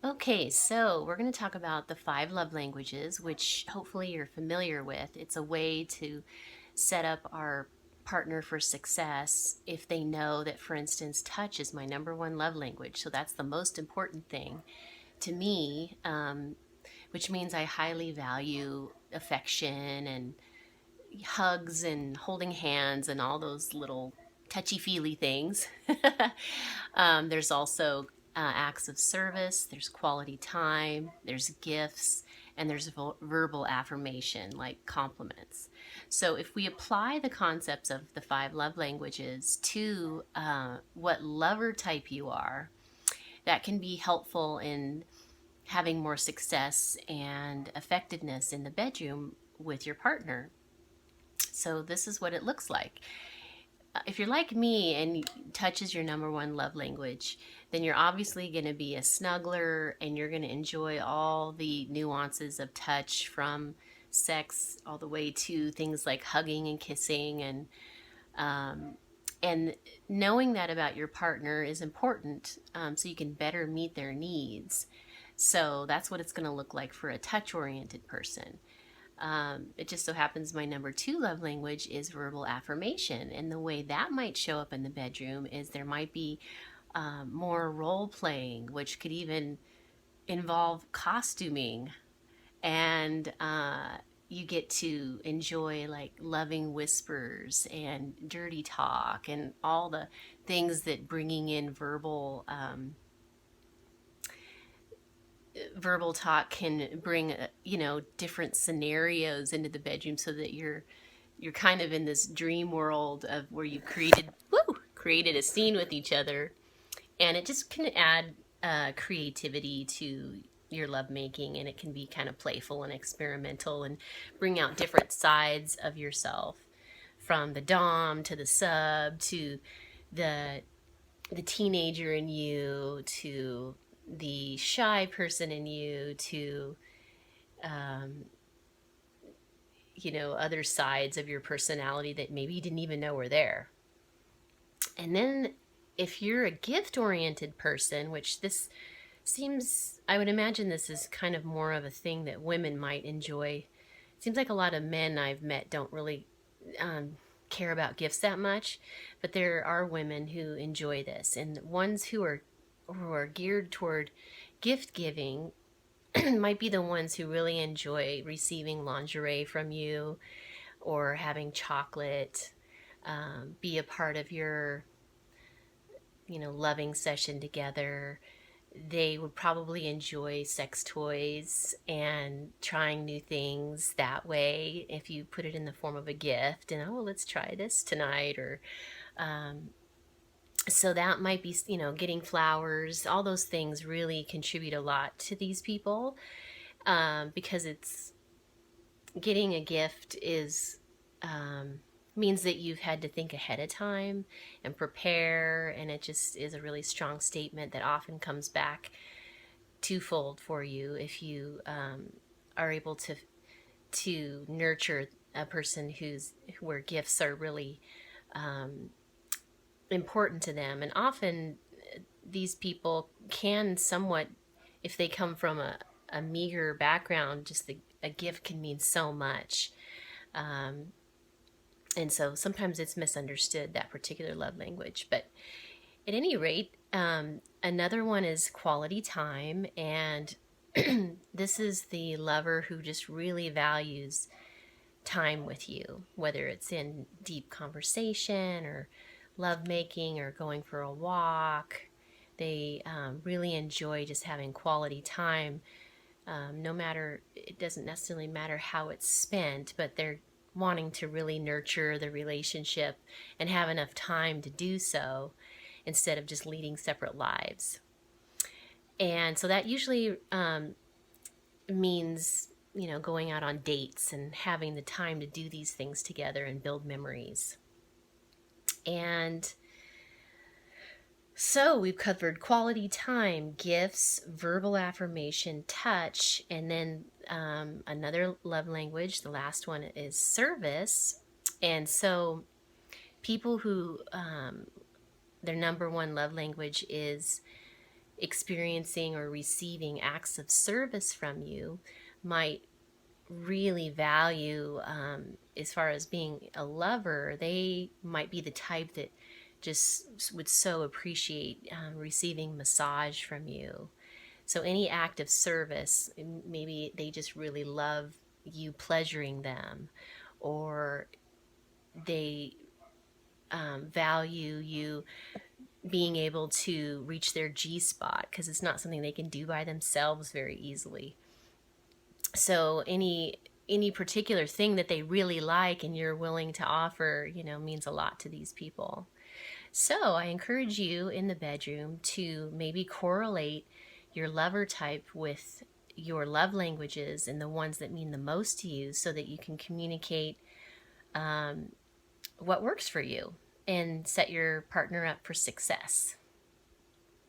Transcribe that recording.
Okay, so we're going to talk about the five love languages, which hopefully you're familiar with. It's a way to set up our partner for success if they know that, for instance, touch is my number one love language. So that's the most important thing to me, which means I highly value affection and hugs and holding hands and all those little touchy feely things. There's also acts of service, there's quality time, there's gifts, and there's verbal affirmation like compliments. So, if we apply the concepts of the five love languages to what lover type you are, that can be helpful in having more success and effectiveness in the bedroom with your partner. So this is what it looks like. If you're like me and touch is your number one love language, then you're obviously going to be a snuggler and you're going to enjoy all the nuances of touch, from sex all the way to things like hugging and kissing, um, and knowing that about your partner is important, so you can better meet their needs. So that's what it's going to look like for a touch oriented person. It just so happens my number two love language is verbal affirmation. And the way that might show up in the bedroom is there might be more role playing, which could even involve costuming. And you get to enjoy like loving whispers and dirty talk and all the things that bringing in verbal talk can bring, different scenarios into the bedroom, so that you're kind of in this dream world of where you created a scene with each other, and it just can add creativity to your lovemaking, and it can be kind of playful and experimental and bring out different sides of yourself, from the dom to the sub to the the teenager in you to the shy person in you to um, other sides of your personality that maybe you didn't even know were there. And then if you're a gift oriented person, which this seems, I would imagine this is kind of more of a thing that women might enjoy. It seems like a lot of men I've met don't really um, care about gifts that much, but there are women who enjoy this, and ones who are geared toward gift giving might be the ones who really enjoy receiving lingerie from you, or having chocolate be a part of your loving session together. They would probably enjoy sex toys and trying new things that way if you put it in the form of a gift, and, oh, let's try this tonight. Or um, so that might be, getting flowers. All those things really contribute a lot to these people, because it's getting a gift is means that you've had to think ahead of time and prepare, and it just is a really strong statement that often comes back twofold for you if you are able to nurture a person where gifts are really important to them. And often these people can somewhat, if they come from a meager background, just a gift can mean so much. And so sometimes it's misunderstood, that particular love language. But at any rate, another one is quality time. And this is the lover who just really values time with you, whether it's in deep conversation or love making or going for a walk. They really enjoy just having quality time. No matter, it doesn't necessarily matter how it's spent, but they're wanting to really nurture the relationship and have enough time to do so, instead of just leading separate lives. And so that usually means, going out on dates and having the time to do these things together and build memories. And so we've covered quality time, gifts, verbal affirmation, touch, and then another love language. The last one is service. And so people who their number one love language is experiencing or receiving acts of service from you might really value, as far as being a lover. They might be the type that just would so appreciate receiving massage from you. So any act of service, maybe they just really love you pleasuring them, or they value you being able to reach their G spot, because it's not something they can do by themselves very easily. So any particular thing that they really like and you're willing to offer, means a lot to these people. So I encourage you in the bedroom to maybe correlate your lover type with your love languages and the ones that mean the most to you, so that you can communicate what works for you and set your partner up for success.